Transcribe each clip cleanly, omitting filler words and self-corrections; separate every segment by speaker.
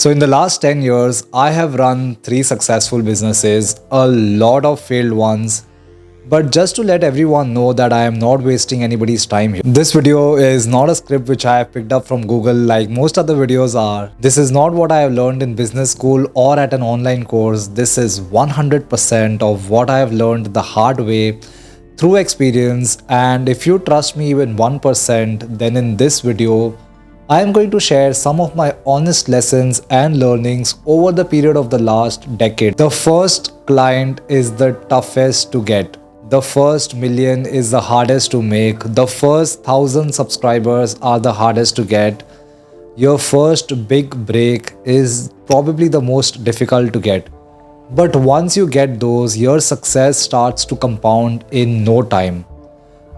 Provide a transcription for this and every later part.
Speaker 1: So, in the last 10 years, I have run 3 successful businesses, a lot of failed ones. But just to let everyone know that I am not wasting anybody's time here. This video is not a script which I have picked up from Google like most other videos are. This is not what I have learned in business school or at an online course. This is 100% of what I have learned the hard way through experience. And if you trust me even 1%, then in this video, I am going to share some of my honest lessons and learnings over the period of the last decade. The first client is the toughest to get. The first million is the hardest to make. The first 1,000 subscribers are the hardest to get. Your first big break is probably the most difficult to get. But once you get those, your success starts to compound in no time.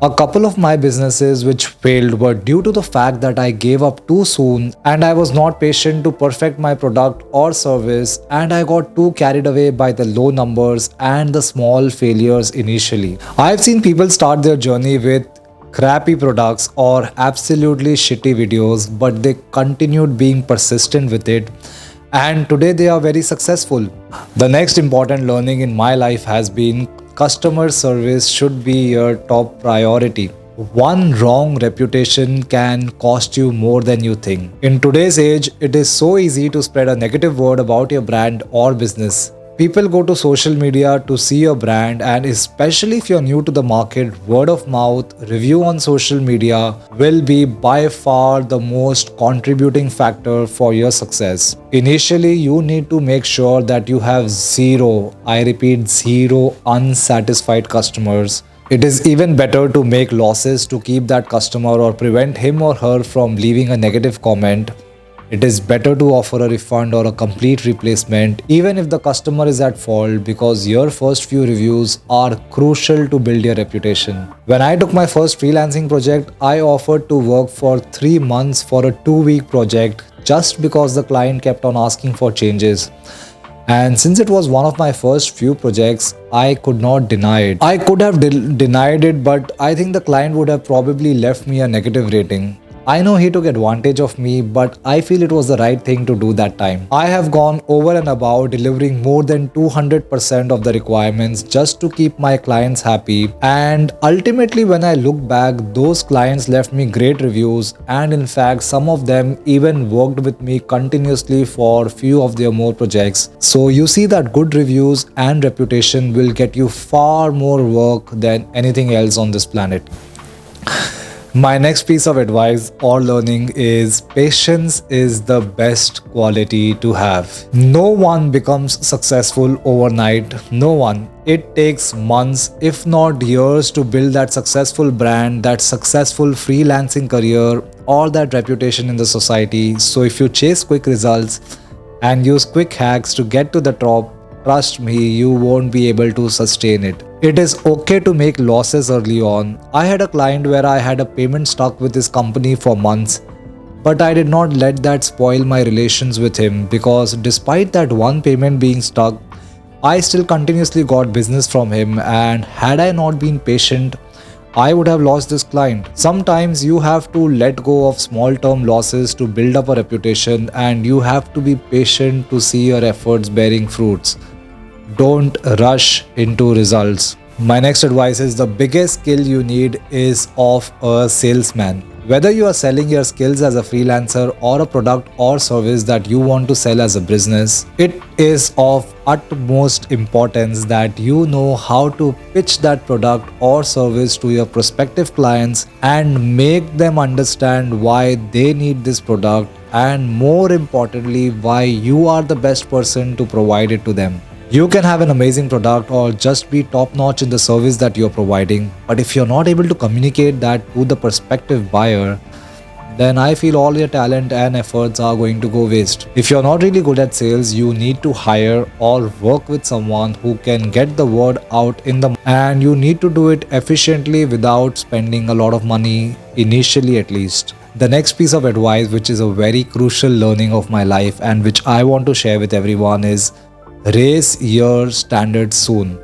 Speaker 1: A couple of my businesses which failed were due to the fact that I gave up too soon and I was not patient to perfect my product or service, and I got too carried away by the low numbers and the small failures initially. I've seen people start their journey with crappy products or absolutely shitty videos, but they continued being persistent with it, and today they are very successful. The next important learning in my life has been customer service should be your top priority. One wrong reputation can cost you more than you think. In today's age, it is so easy to spread a negative word about your brand or business. People go to social media to see your brand, and especially if you're new to the market, word of mouth, review on social media will be by far the most contributing factor for your success. Initially, you need to make sure that you have zero, I repeat, zero unsatisfied customers. It is even better to make losses to keep that customer or prevent him or her from leaving a negative comment. It is better to offer a refund or a complete replacement even if the customer is at fault, because your first few reviews are crucial to build your reputation. When I took my first freelancing project, I offered to work for 3 months for a 2-week project just because the client kept on asking for changes. And since it was one of my first few projects, I could not deny it. I could have denied it, but I think the client would have probably left me a negative rating. I know he took advantage of me, but I feel it was the right thing to do that time. I have gone over and above, delivering more than 200% of the requirements just to keep my clients happy. And ultimately, when I look back, those clients left me great reviews, and in fact, some of them even worked with me continuously for few of their more projects. So you see that good reviews and reputation will get you far more work than anything else on this planet. My next piece of advice or learning is patience is the best quality to have. No one becomes successful overnight. No one. It takes months, if not years, to build that successful brand, that successful freelancing career, or that reputation in the society. So if you chase quick results and use quick hacks to get to the top, trust me, you won't be able to sustain it. It is okay to make losses early on. I had a client where I had a payment stuck with his company for months, but I did not let that spoil my relations with him, because despite that one payment being stuck, I still continuously got business from him, and had I not been patient, I would have lost this client. Sometimes you have to let go of small term losses to build up a reputation, and you have to be patient to see your efforts bearing fruits. Don't rush into results. My next advice is the biggest skill you need is of a salesman. Whether you are selling your skills as a freelancer or a product or service that you want to sell as a business, it is of utmost importance that you know how to pitch that product or service to your prospective clients and make them understand why they need this product, and more importantly, why you are the best person to provide it to them. You can have an amazing product or just be top notch in the service that you're providing, but if you're not able to communicate that to the prospective buyer, then I feel all your talent and efforts are going to go waste. If you're not really good at sales, you need to hire or work with someone who can get the word out and you need to do it efficiently without spending a lot of money initially at least. The next piece of advice, which is a very crucial learning of my life and which I want to share with everyone, is raise your standards soon.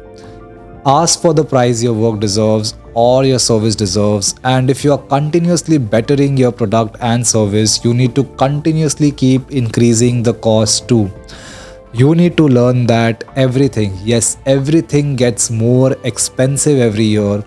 Speaker 1: Ask for the price your work deserves or your service deserves, and if you are continuously bettering your product and service, you need to continuously keep increasing the cost too. You need to learn that everything, yes, everything gets more expensive every year.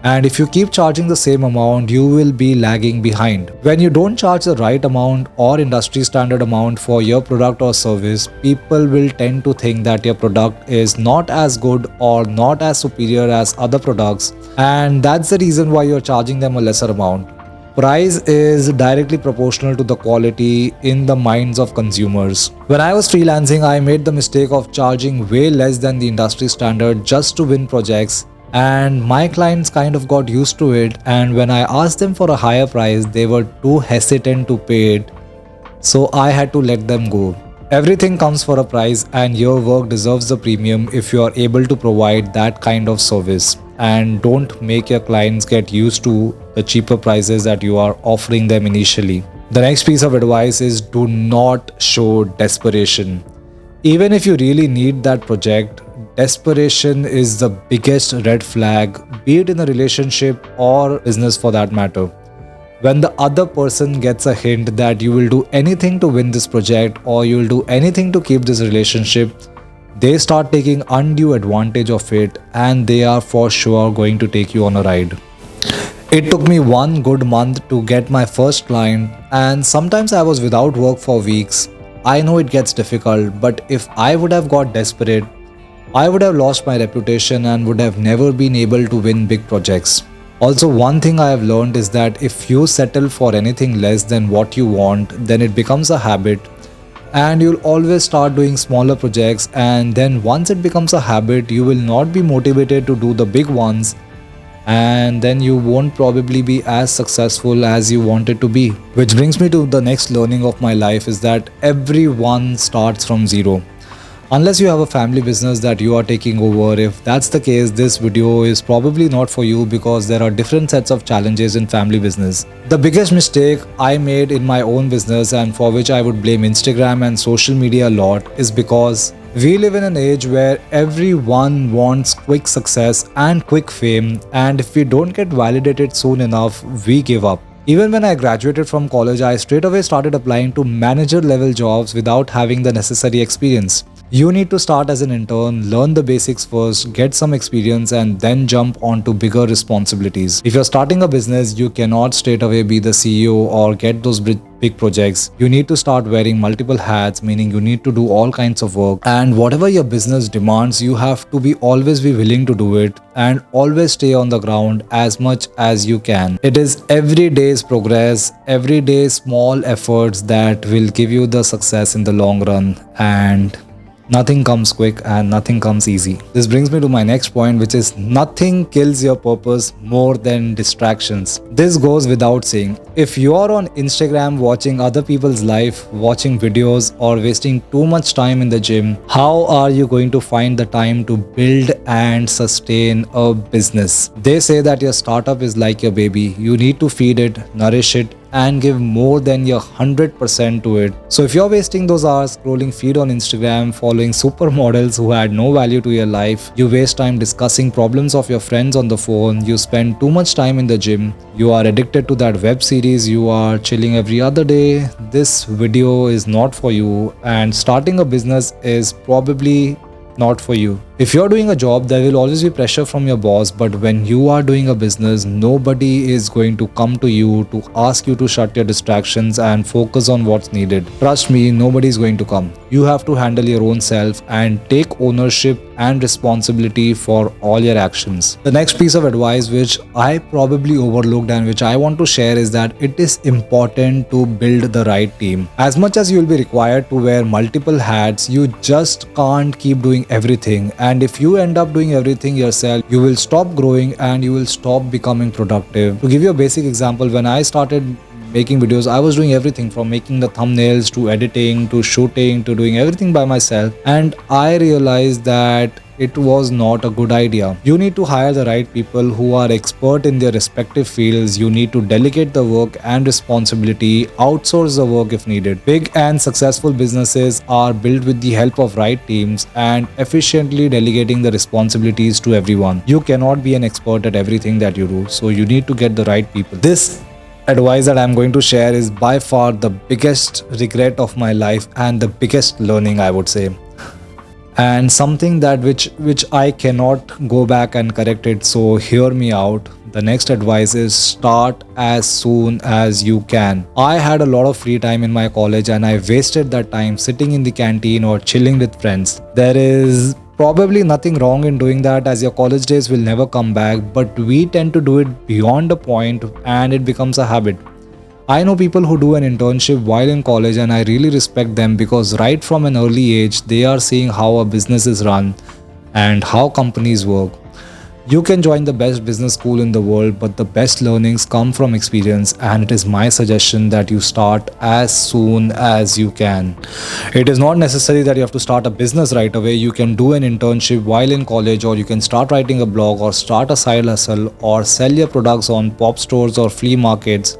Speaker 1: And if you keep charging the same amount, you will be lagging behind. When you don't charge the right amount or industry standard amount for your product or service, people will tend to think that your product is not as good or not as superior as other products. And that's the reason why you're charging them a lesser amount. Price is directly proportional to the quality in the minds of consumers. When I was freelancing, I made the mistake of charging way less than the industry standard just to win projects, and my clients kind of got used to it, and when I asked them for a higher price, they were too hesitant to pay it, so I had to let them go. Everything comes for a price, and your work deserves the premium if you are able to provide that kind of service. And don't make your clients get used to the cheaper prices that you are offering them initially. The next piece of advice is do not show desperation. Even if you really need that project, desperation is the biggest red flag, be it in a relationship or business for that matter. When the other person gets a hint that you will do anything to win this project or you will do anything to keep this relationship, they start taking undue advantage of it, and they are for sure going to take you on a ride. It took me 1 good month to get my first client, and sometimes I was without work for weeks. I know it gets difficult, but if I would have got desperate, I would have lost my reputation and would have never been able to win big projects. Also, one thing I have learned is that if you settle for anything less than what you want, then it becomes a habit, and you'll always start doing smaller projects, and then once it becomes a habit, you will not be motivated to do the big ones, and then you won't probably be as successful as you wanted to be. Which brings me to the next learning of my life is that everyone starts from zero. Unless you have a family business that you are taking over, if that's the case, this video is probably not for you because there are different sets of challenges in family business. The biggest mistake I made in my own business, and for which I would blame Instagram and social media a lot, is because we live in an age where everyone wants quick success and quick fame, and if we don't get validated soon enough, we give up. Even when I graduated from college, I straight away started applying to manager level jobs without having the necessary experience. You need to start as an intern, learn the basics first, get some experience, and then jump onto bigger responsibilities. If you're starting a business, you cannot straight away be the CEO or get those big projects. You need to start wearing multiple hats, meaning you need to do all kinds of work. And whatever your business demands, you have to always be willing to do it and always stay on the ground as much as you can. It is every day's progress, every day small efforts that will give you the success in the long run. And nothing comes quick and nothing comes easy. This brings me to my next point, which is nothing kills your purpose more than distractions. This goes without saying. If you are on Instagram watching other people's life, watching videos, or wasting too much time in the gym, how are you going to find the time to build and sustain a business? They say that your startup is like your baby. You need to feed it, nourish it, and give more than your 100% to it. So if you're wasting those hours scrolling feed on Instagram, following supermodels who add no value to your life, you waste time discussing problems of your friends on the phone, you spend too much time in the gym, you are addicted to that web series, you are chilling every other day, this video is not for you, and starting a business is probably not for you. If you're doing a job, there will always be pressure from your boss, but when you are doing a business, nobody is going to come to you to ask you to shut your distractions and focus on what's needed. Trust me, nobody is going to come. You have to handle your own self and take ownership and responsibility for all your actions. The next piece of advice which I probably overlooked and which I want to share is that it is important to build the right team. As much as you will be required to wear multiple hats, you just can't keep doing everything. And if you end up doing everything yourself, you will stop growing and you will stop becoming productive. To give you a basic example, when I started making videos. I was doing everything from making the thumbnails to editing to shooting to doing everything by myself. And I realized that it was not a good idea. You need to hire the right people who are expert in their respective fields. You need to delegate the work and responsibility, outsource the work if needed. Big and successful businesses are built with the help of right teams and efficiently delegating the responsibilities to everyone. You cannot be an expert at everything that you do, so you need to get the right people. This advice that I'm going to share is by far the biggest regret of my life and the biggest learning, I would say, and something that which I cannot go back and correct it. So hear me out. The next advice is start as soon as you can. I had a lot of free time in my college and I wasted that time sitting in the canteen or chilling with friends. There is probably nothing wrong in doing that, as your college days will never come back, but we tend to do it beyond a point and it becomes a habit. I know people who do an internship while in college and I really respect them because right from an early age they are seeing how a business is run and how companies work. You can join the best business school in the world, but the best learnings come from experience, and it is my suggestion that you start as soon as you can. It is not necessary that you have to start a business right away. You can do an internship while in college, or you can start writing a blog or start a side hustle or sell your products on pop stores or flea markets.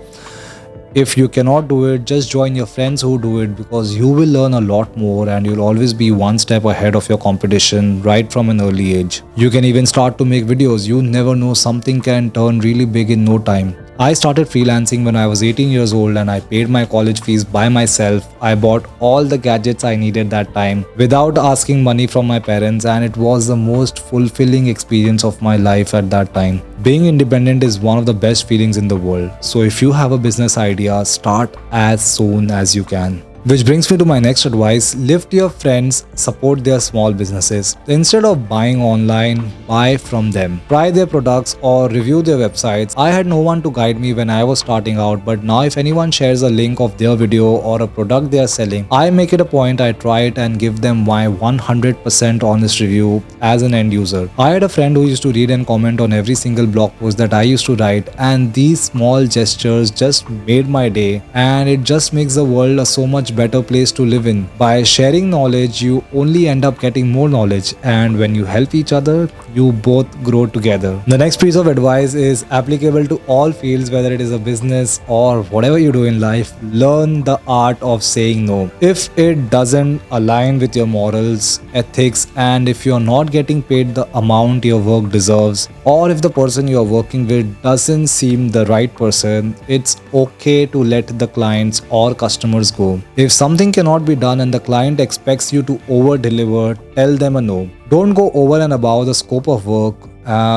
Speaker 1: If you cannot do it, just join your friends who do it, because you will learn a lot more and you'll always be one step ahead of your competition right from an early age. You can even start to make videos. You never know, something can turn really big in no time. I started freelancing when I was 18 years old and I paid my college fees by myself. I bought all the gadgets I needed that time without asking money from my parents, and it was the most fulfilling experience of my life at that time. Being independent is one of the best feelings in the world. So if you have a business idea, start as soon as you can. Which brings me to my next advice: lift your friends, support their small businesses. Instead of buying online, buy from them. Try their products or review their websites. I had no one to guide me when I was starting out, but now if anyone shares a link of their video or a product they are selling, I make it a point, I try it and give them my 100% honest review as an end user. I had a friend who used to read and comment on every single blog post that I used to write, and these small gestures just made my day, and it just makes the world a so much better place to live in. By sharing knowledge, you only end up getting more knowledge, and when you help each other, you both grow together. The next piece of advice is applicable to all fields, whether it is a business or whatever you do in life. Learn the art of saying no. If it doesn't align with your morals, ethics, and if you're not getting paid the amount your work deserves, or if the person you're working with doesn't seem the right person, it's okay to let the clients or customers go. If something cannot be done and the client expects you to over-deliver, tell them a no. Don't go over and above the scope of work,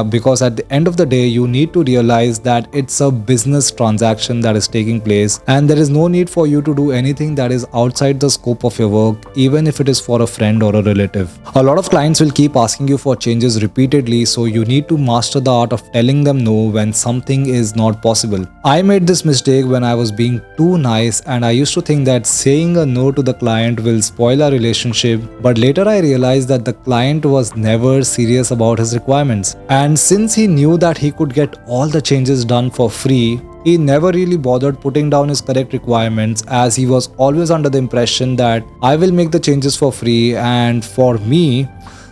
Speaker 1: because at the end of the day, you need to realize that it's a business transaction that is taking place, and there is no need for you to do anything that is outside the scope of your work, even if it is for a friend or a relative. A lot of clients will keep asking you for changes repeatedly, so you need to master the art of telling them no when something is not possible. I made this mistake when I was being too nice, and I used to think that saying a no to the client will spoil our relationship, but later I realized that the client was never serious about his requirements. And since he knew that he could get all the changes done for free, he never really bothered putting down his correct requirements, as he was always under the impression that I will make the changes for free. And for me,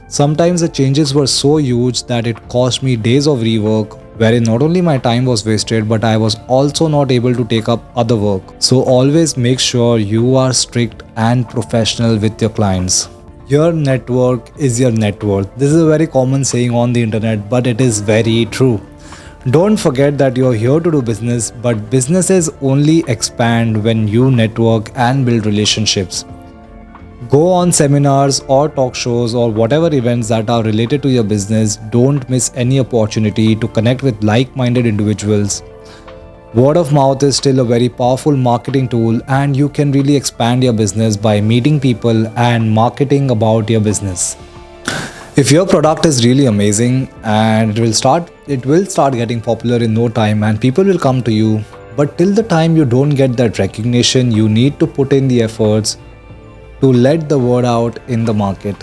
Speaker 1: sometimes the changes were so huge that it cost me days of rework, wherein not only my time was wasted, but I was also not able to take up other work. So always make sure you are strict and professional with your clients. Your network is your net worth. This is a very common saying on the internet, but it is very true. Don't forget that you're here to do business, but businesses only expand when you network and build relationships. Go on seminars or talk shows or whatever events that are related to your business. Don't miss any opportunity to connect with like-minded individuals. Word of mouth is still a very powerful marketing tool, and you can really expand your business by meeting people and marketing about your business. If your product is really amazing, and it will start getting popular in no time, and people will come to you. But till the time you don't get that recognition, you need to put in the efforts to let the word out in the market.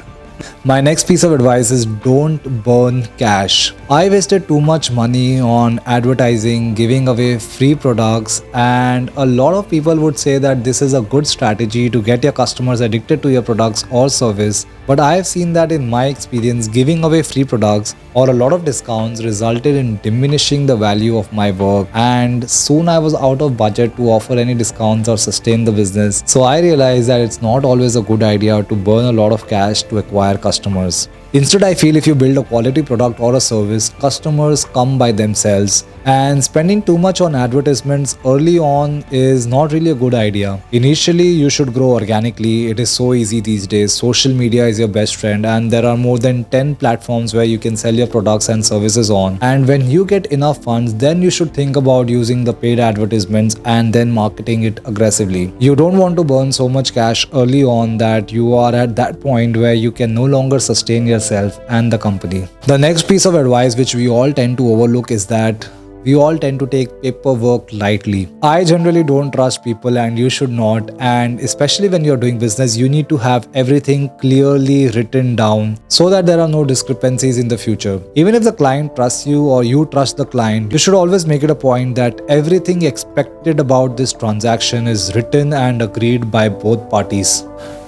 Speaker 1: My next piece of advice is don't burn cash. I wasted too much money on advertising, giving away free products, and a lot of people would say that this is a good strategy to get your customers addicted to your products or service. But I have seen that in my experience, giving away free products or a lot of discounts resulted in diminishing the value of my work, and soon I was out of budget to offer any discounts or sustain the business. So I realized that it's not always a good idea to burn a lot of cash to acquire customers. Instead, I feel if you build a quality product or a service, customers come by themselves. And spending too much on advertisements early on is not really a good idea. Initially, you should grow organically. It is so easy these days. Social media is your best friend, and there are more than 10 platforms where you can sell your products and services on. And when you get enough funds, then you should think about using the paid advertisements and then marketing it aggressively. You don't want to burn so much cash early on that you are at that point where you can no longer sustain yourself and the company. The next piece of advice which we all tend to overlook is that we all tend to take paperwork lightly. I generally don't trust people, and you should not. And especially when you're doing business, you need to have everything clearly written down so that there are no discrepancies in the future. Even if the client trusts you or you trust the client, you should always make it a point that everything expected about this transaction is written and agreed by both parties.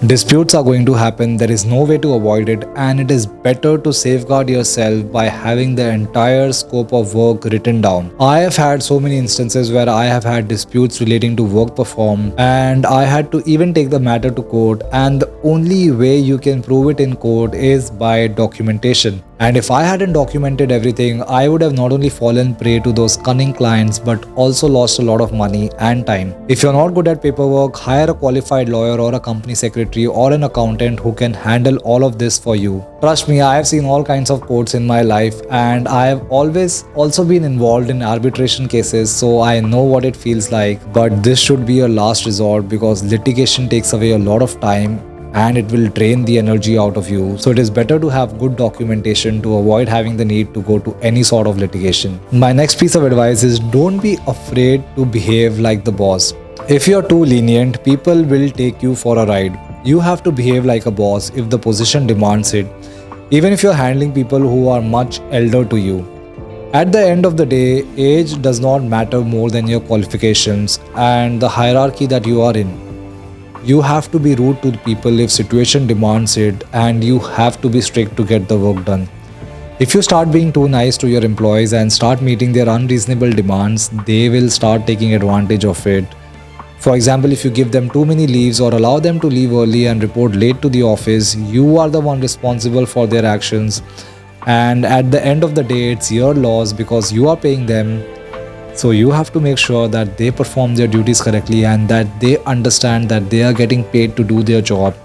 Speaker 1: Disputes are going to happen, there is no way to avoid it, and it is better to safeguard yourself by having the entire scope of work written down. I have had so many instances where I have had disputes relating to work performed, and I had to even take the matter to court, and the only way you can prove it in court is by documentation. And if I hadn't documented everything, I would have not only fallen prey to those cunning clients but also lost a lot of money and time. If you're not good at paperwork, hire a qualified lawyer or a company secretary or an accountant who can handle all of this for you. Trust me, I have seen all kinds of courts in my life, and I have always also been involved in arbitration cases, so I know what it feels like. But this should be a last resort because litigation takes away a lot of time and it will drain the energy out of you. So it is better to have good documentation to avoid having the need to go to any sort of litigation. My next piece of advice is don't be afraid to behave like the boss. If you're too lenient, people will take you for a ride. You have to behave like a boss if the position demands it, even if you're handling people who are much elder to you. At the end of the day, age does not matter more than your qualifications and the hierarchy that you are in. You have to be rude to the people if situation demands it, and you have to be strict to get the work done. If you start being too nice to your employees and start meeting their unreasonable demands, they will start taking advantage of it. For example, if you give them too many leaves or allow them to leave early and report late to the office, you are the one responsible for their actions. And at the end of the day, it's your loss because you are paying them. So you have to make sure that they perform their duties correctly and that they understand that they are getting paid to do their job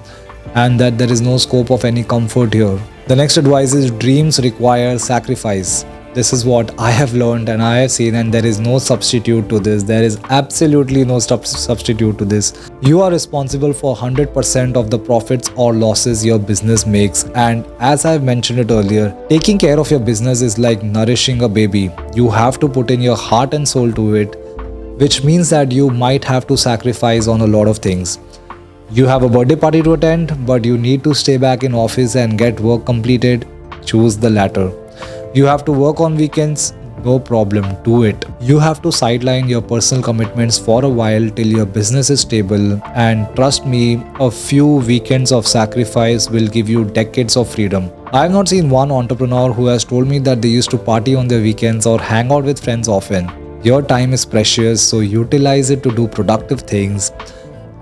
Speaker 1: and that there is no scope of any comfort here. The next advice is dreams require sacrifice. This is what I have learned and I have seen, and there is no substitute to this. There is absolutely no substitute to this. You are responsible for 100% of the profits or losses your business makes, and as I have mentioned it earlier, taking care of your business is like nourishing a baby. You have to put in your heart and soul to it, which means that you might have to sacrifice on a lot of things. You have a birthday party to attend, but you need to stay back in office and get work completed. Choose the latter. You have to work on weekends, no problem, do it. You have to sideline your personal commitments for a while till your business is stable, and trust me, a few weekends of sacrifice will give you decades of freedom. I have not seen one entrepreneur who has told me that they used to party on their weekends or hang out with friends often. Your time is precious, so utilize it to do productive things.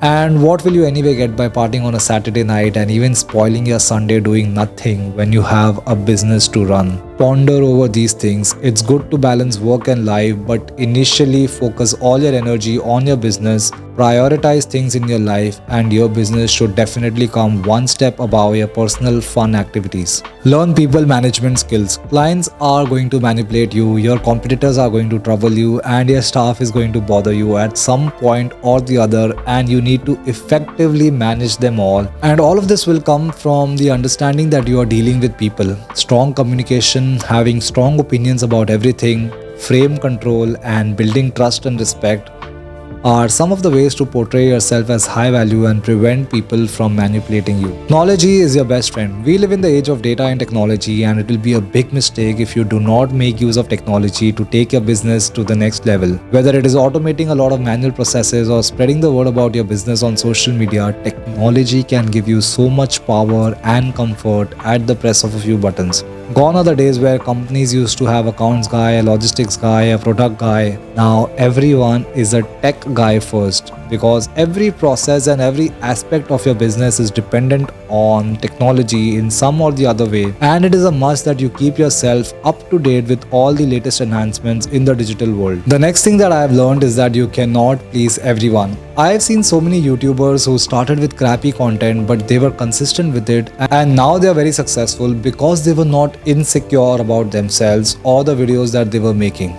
Speaker 1: And what will you anyway get by partying on a Saturday night and even spoiling your Sunday doing nothing when you have a business to run? Ponder over these things. It's good to balance work and life, but initially focus all your energy on your business. Prioritize things in your life, and your business should definitely come one step above your personal fun activities. Learn people management skills. Clients are going to manipulate you, your competitors are going to trouble you, and your staff is going to bother you at some point or the other, and you need to effectively manage them all. And all of this will come from the understanding that you are dealing with people. Strong communication, having strong opinions about everything, frame control, and building trust and respect. are some of the ways to portray yourself as high value and prevent people from manipulating you. Technology is your best friend. We live in the age of data and technology, and it will be a big mistake if you do not make use of technology to take your business to the next level. Whether it is automating a lot of manual processes or spreading the word about your business on social media, technology can give you so much power and comfort at the press of a few buttons. Gone are the days where companies used to have accounts guy, a logistics guy, a product guy. Now everyone is a tech guy first, because every process and every aspect of your business is dependent on technology in some or the other way, and it is a must that you keep yourself up to date with all the latest enhancements in the digital world. The next thing that I have learned is that you cannot please everyone. I have seen so many YouTubers who started with crappy content, but they were consistent with it, and now they are very successful because they were not insecure about themselves or the videos that they were making.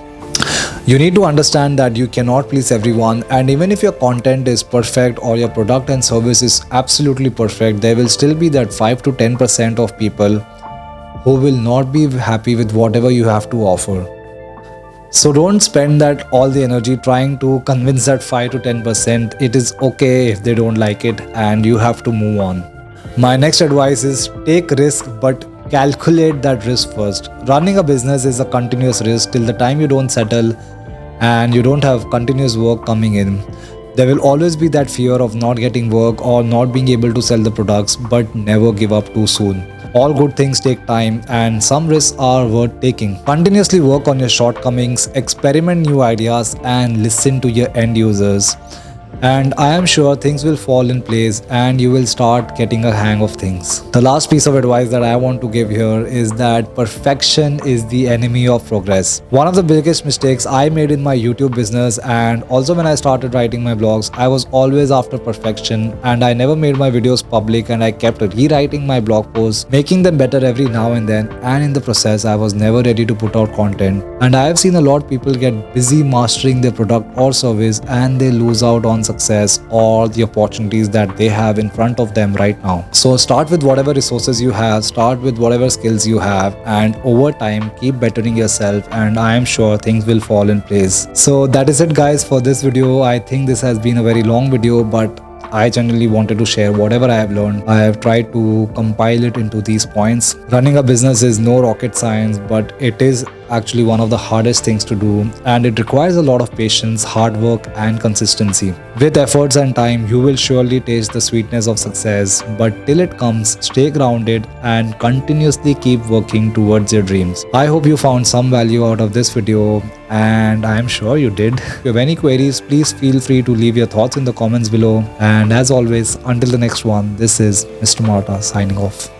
Speaker 1: You need to understand that you cannot please everyone, and even if your content is perfect or your product and service is absolutely perfect, there will still be that 5 to 10% of people who will not be happy with whatever you have to offer. So don't spend that all the energy trying to convince that 5 to 10%. It is okay if they don't like it, and you have to move on. My next advice is take risk, but calculate that risk first. Running a business is a continuous risk till the time you don't settle and you don't have continuous work coming in. There will always be that fear of not getting work or not being able to sell the products, but never give up too soon. All good things take time, and some risks are worth taking. Continuously work on your shortcomings, experiment new ideas, and listen to your end users. And I am sure things will fall in place and you will start getting a hang of things. The last piece of advice that I want to give here is that perfection is the enemy of progress. One of the biggest mistakes I made in my YouTube business, and also when I started writing my blogs, I was always after perfection, and I never made my videos public, and I kept rewriting my blog posts, making them better every now and then, and in the process I was never ready to put out content. And I have seen a lot of people get busy mastering their product or service, and they lose out on success or the opportunities that they have in front of them right now. So start with whatever resources you have, start with whatever skills you have, and over time keep bettering yourself, and I am sure things will fall in place. So that is it guys for this video. I think this has been a very long video, but I genuinely wanted to share whatever I have learned. I have tried to compile it into these points. Running a business is no rocket science, but it is actually one of the hardest things to do, and it requires a lot of patience, hard work, and consistency. With efforts and time, you will surely taste the sweetness of success, but till it comes, stay grounded and continuously keep working towards your dreams. I hope you found some value out of this video, and I am sure you did. If you have any queries, please feel free to leave your thoughts in the comments below. And as always, until the next one, this is Mr. Marta signing off.